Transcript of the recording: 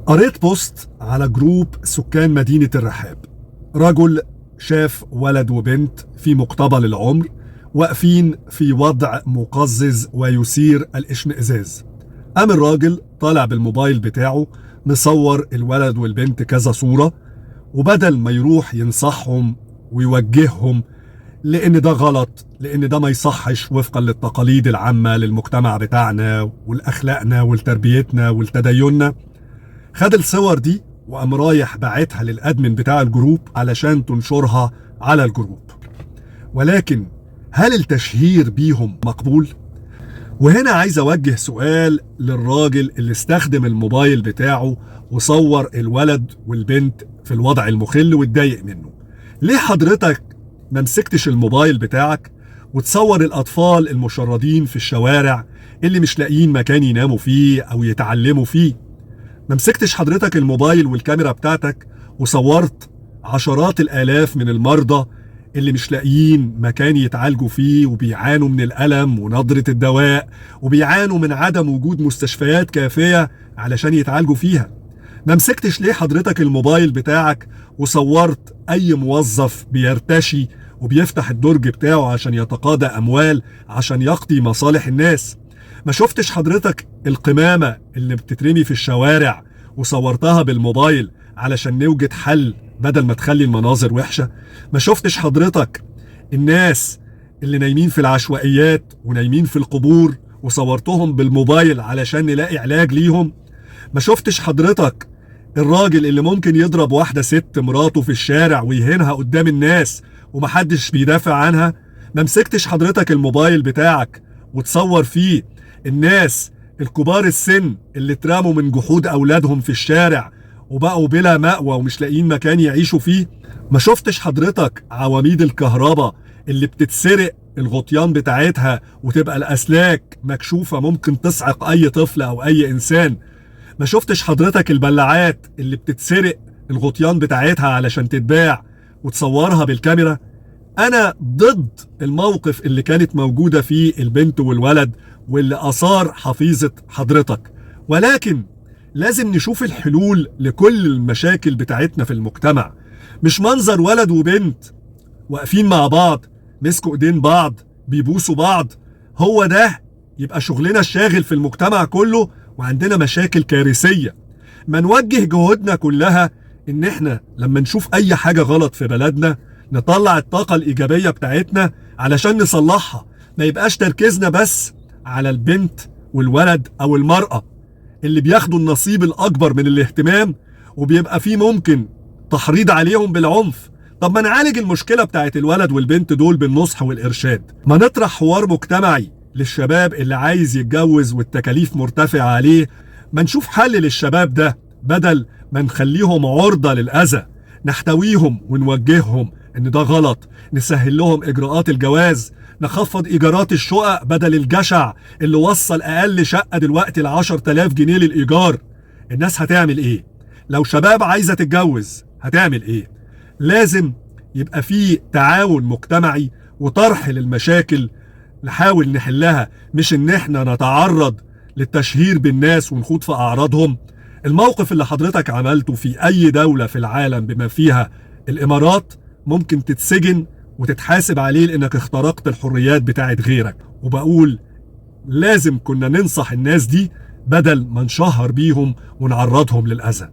قريت بوست على جروب سكان مدينة الرحاب. رجل شاف ولد وبنت في مقتبل العمر واقفين في وضع مقزز ويثير الاشمئزاز. قام الراجل طالع بالموبايل بتاعه مصور الولد والبنت كذا صورة، وبدل ما يروح ينصحهم ويوجههم لأن ده غلط، لأن ده ما يصحش وفقا للتقاليد العامة للمجتمع بتاعنا والأخلاقنا والتربيتنا والتديننا، خد الصور دي وقام رايح باعتها للأدمن بتاع الجروب علشان تنشرها على الجروب. ولكن هل التشهير بيهم مقبول؟ وهنا عايز أوجه سؤال للراجل اللي استخدم الموبايل بتاعه وصور الولد والبنت في الوضع المخل واتضايق منه. ليه حضرتك ما مسكتش الموبايل بتاعك وتصور الأطفال المشردين في الشوارع اللي مش لاقيين مكان يناموا فيه أو يتعلموا فيه؟ ما مسكتش حضرتك الموبايل والكاميرا بتاعتك وصورت عشرات الآلاف من المرضى اللي مش لاقيين مكان يتعالجوا فيه وبيعانوا من الألم ونضرة الدواء وبيعانوا من عدم وجود مستشفيات كافية علشان يتعالجوا فيها؟ ما مسكتش ليه حضرتك الموبايل بتاعك وصورت أي موظف بيرتشي وبيفتح الدرج بتاعه عشان يتقاضى أموال عشان يقضي مصالح الناس؟ ما شفتش حضرتك القمامة اللي بتترمي في الشوارع وصورتها بالموبايل علشان نوجد حل بدل ما تخلي المناظر وحشة؟ ما شفتش حضرتك الناس اللي نايمين في العشوائيات ونايمين في القبور وصورتهم بالموبايل علشان نلاقي علاج ليهم؟ ما شفتش حضرتك الراجل اللي ممكن يضرب واحدة ست مراته في الشارع ويهينها قدام الناس ومحدش بيدافع عنها؟ ما مسكتش حضرتك الموبايل بتاعك وتصور فيه الناس الكبار السن اللي اترموا من جحود أولادهم في الشارع وبقوا بلا مأوى ومش لاقيين مكان يعيشوا فيه؟ ما شفتش حضرتك عواميد الكهرباء اللي بتتسرق الغطيان بتاعتها وتبقى الأسلاك مكشوفة ممكن تصعق أي طفل أو أي إنسان؟ ما شفتش حضرتك البلاعات اللي بتتسرق الغطيان بتاعتها علشان تتباع وتصورها بالكاميرا؟ أنا ضد الموقف اللي كانت موجودة فيه البنت والولد واللي أثار حفيظة حضرتك، ولكن لازم نشوف الحلول لكل المشاكل بتاعتنا في المجتمع. مش منظر ولد وبنت واقفين مع بعض مسكوا ايدين بعض بيبوسوا بعض هو ده يبقى شغلنا الشاغل في المجتمع كله وعندنا مشاكل كارثية. ما نوجه جهودنا كلها ان احنا لما نشوف اي حاجة غلط في بلدنا نطلع الطاقة الإيجابية بتاعتنا علشان نصلحها. ما يبقاش تركيزنا بس على البنت والولد أو المرأة اللي بياخدوا النصيب الأكبر من الاهتمام وبيبقى فيه ممكن تحريض عليهم بالعنف. طب ما نعالج المشكلة بتاعت الولد والبنت دول بالنصح والإرشاد. ما نطرح حوار مجتمعي للشباب اللي عايز يتجوز والتكاليف مرتفعة عليه. ما نشوف حل للشباب ده بدل ما نخليهم عرضة للأذى. نحتويهم ونوجههم ان ده غلط، نسهل لهم اجراءات الجواز، نخفض ايجارات الشقق بدل الجشع اللي وصل اقل شقة دلوقتي ل10,000 جنيه للايجار. الناس هتعمل ايه؟ لو شباب عايزة تتجوز هتعمل ايه؟ لازم يبقى فيه تعاون مجتمعي وطرح للمشاكل نحاول نحلها، مش ان احنا نتعرض للتشهير بالناس ونخوض في اعراضهم. الموقف اللي حضرتك عملته في اي دولة في العالم بما فيها الامارات ممكن تتسجن وتتحاسب عليه لانك اخترقت الحريات بتاعت غيرك. وبقول لازم كنا ننصح الناس دي بدل ما نشهر بيهم ونعرضهم للأذى.